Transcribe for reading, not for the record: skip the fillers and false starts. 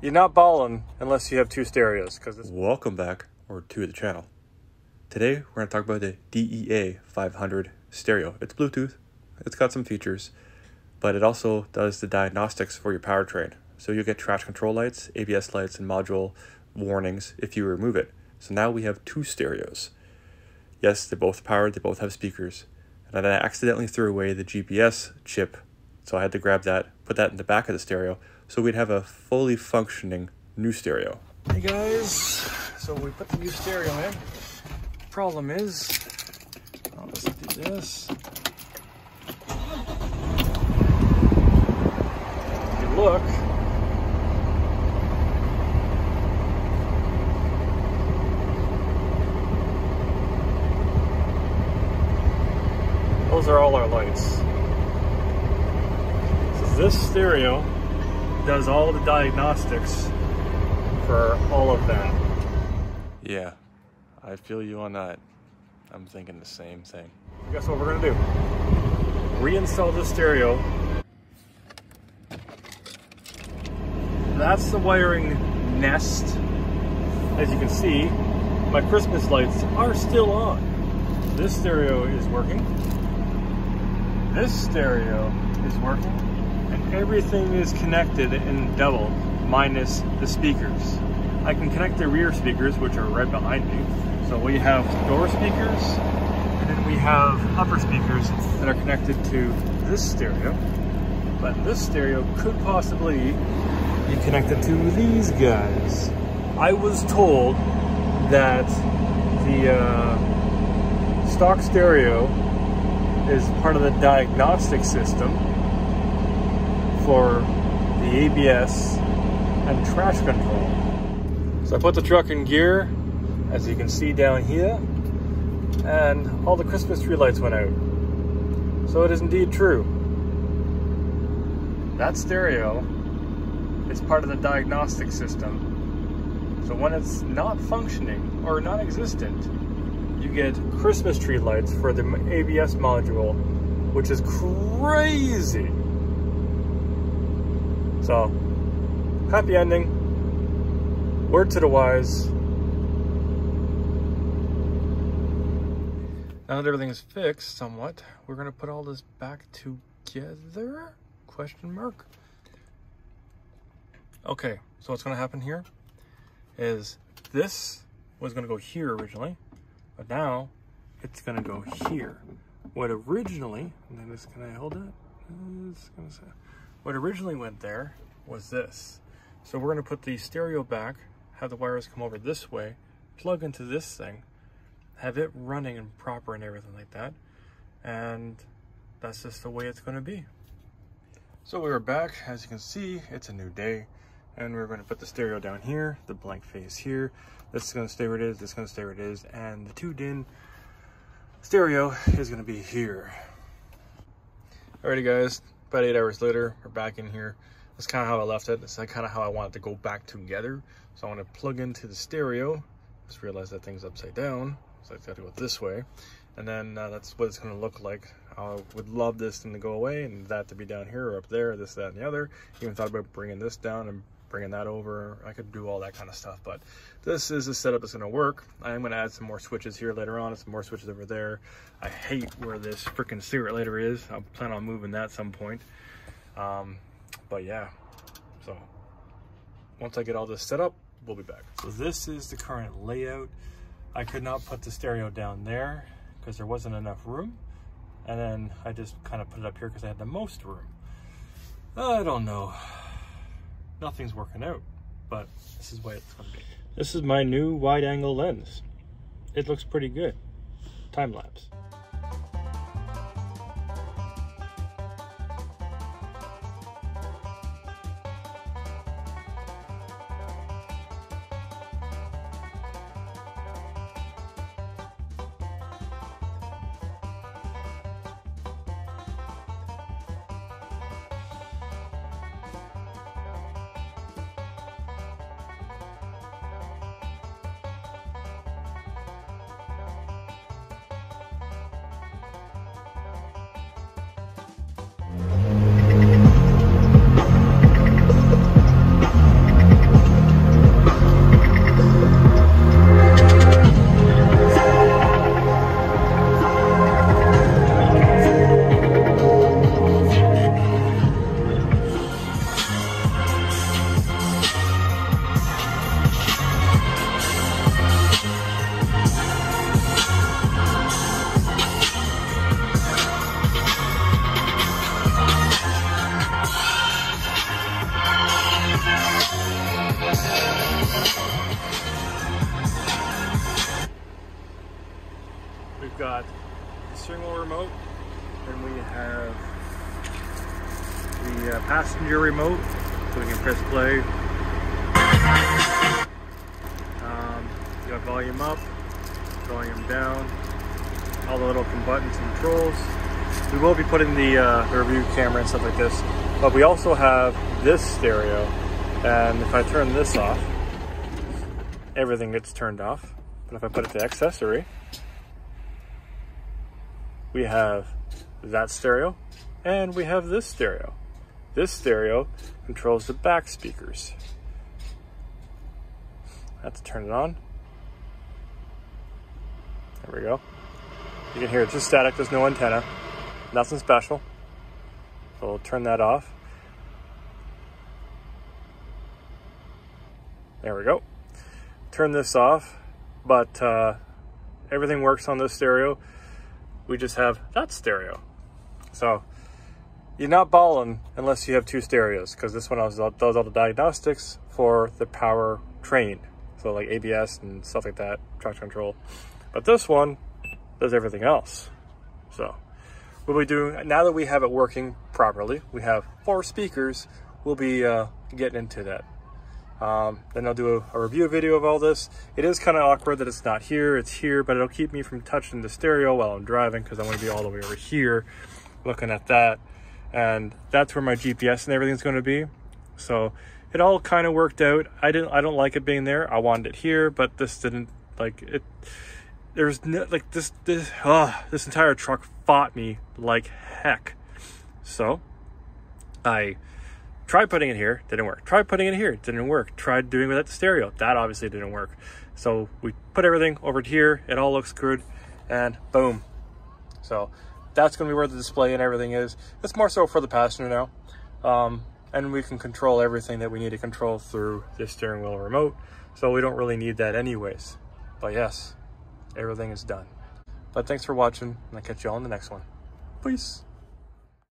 You're not balling unless you have two stereos. Welcome back, or to the channel. Today we're going to talk about the DEA500 stereo. It's Bluetooth, it's got some features, but it also does the diagnostics for your powertrain. So you'll get traction control lights, ABS lights, and module warnings if you remove it. So now we have two stereos. Yes, they're both powered, they both have speakers. And then I accidentally threw away the GPS chip, so I had to grab that, put that in the back of the stereo, so we'd have a fully functioning new stereo. Hey guys, so we put the new stereo in. Problem is, let's do this. If you look, those are all our lights. So this stereo does all the diagnostics for all of that. Yeah, I feel you on that. I'm thinking the same thing. Guess what we're gonna do? Reinstall the stereo. That's the wiring nest. As you can see, my Christmas lights are still on. This stereo is working. This stereo is working. And everything is connected in double, minus the speakers. I can connect the rear speakers, which are right behind me. So we have door speakers, and then we have upper speakers that are connected to this stereo. But this stereo could possibly be connected to these guys. I was told that the stock stereo is part of the diagnostic system for the ABS and traction control. So I put the truck in gear, as you can see down here, and all the Christmas tree lights went out. So it is indeed true. That stereo is part of the diagnostic system. So when it's not functioning or non-existent, you get Christmas tree lights for the ABS module, which is crazy. So, happy ending. Word to the wise. Now that everything's fixed somewhat, we're gonna put all this back together? Question mark. Okay, so what's gonna happen here is this was gonna go here originally, but now it's gonna go here. What originally, and then can I hold it? It's gonna say, what originally went there was this. So we're gonna put the stereo back, have the wires come over this way, plug into this thing, have it running and proper and everything like that. And that's just the way it's gonna be. So we are back. As you can see, it's a new day. And we're gonna put the stereo down here, the blank face here. This is gonna stay where it is, this is gonna stay where it is, and the 2-din stereo is gonna be here. Alrighty guys, about 8 hours later, we're back in here. That's kind of how I left it. That's kind of how I want it to go back together. So I want to plug into the stereo. Just realized that thing's upside down, so I got to go this way. And then that's what it's going to look like. I would love this thing to go away and that to be down here or up there, this, that, and the other. Even thought about bringing this down and bringing that over. I could do all that kind of stuff, but this is a setup that's going to work. I am going to add some more switches here later on and some more switches over there. I hate where this freaking cigarette lighter is. I plan on moving that at some point. But yeah, so once I get all this set up, we'll be back. So this is the current layout. I could not put the stereo down there because there wasn't enough room. And then I just kind of put it up here because I had the most room. I don't know. Nothing's working out, but this is the way it's gonna be. This is my new wide angle lens. It looks pretty good. Time lapse. We've got the steering wheel remote, and we have the passenger remote, so we can press play. You got volume up, volume down, all the little buttons and controls. We will be putting the review camera and stuff like this, but we also have this stereo, and if I turn this off, everything gets turned off. But if I put it to accessory, we have that stereo, and we have this stereo. This stereo controls the back speakers. I have to turn it on. There we go. You can hear it's just static, there's no antenna, nothing special. So we'll turn that off. There we go. Turn this off, but everything works on this stereo. We just have that stereo. So you're not balling unless you have two stereos, because this one does all the diagnostics for the Powertrain. So like ABS and stuff like that, traction control. But this one does everything else. So we'll be doing, now that we have it working properly, we have 4 speakers, we'll be getting into that. Then I'll do a review video of all this. It is kind of awkward that it's not here, it's here, but it'll keep me from touching the stereo while I'm driving, because I want to be all the way over here looking at that. And that's where my GPS and everything's going to be. So it all kind of worked out. I don't like it being there. I wanted it here, but this didn't, like, it. There's no, like, this entire truck fought me like heck. So I tried putting it here, didn't work. Tried putting it here, didn't work. Tried doing it without the stereo, that obviously didn't work. So we put everything over here, it all looks good, and boom. So that's gonna be where the display and everything is. It's more so for the passenger now. And we can control everything that we need to control through this steering wheel remote. So we don't really need that anyways. But yes, everything is done. But thanks for watching, and I'll catch you all in the next one. Peace.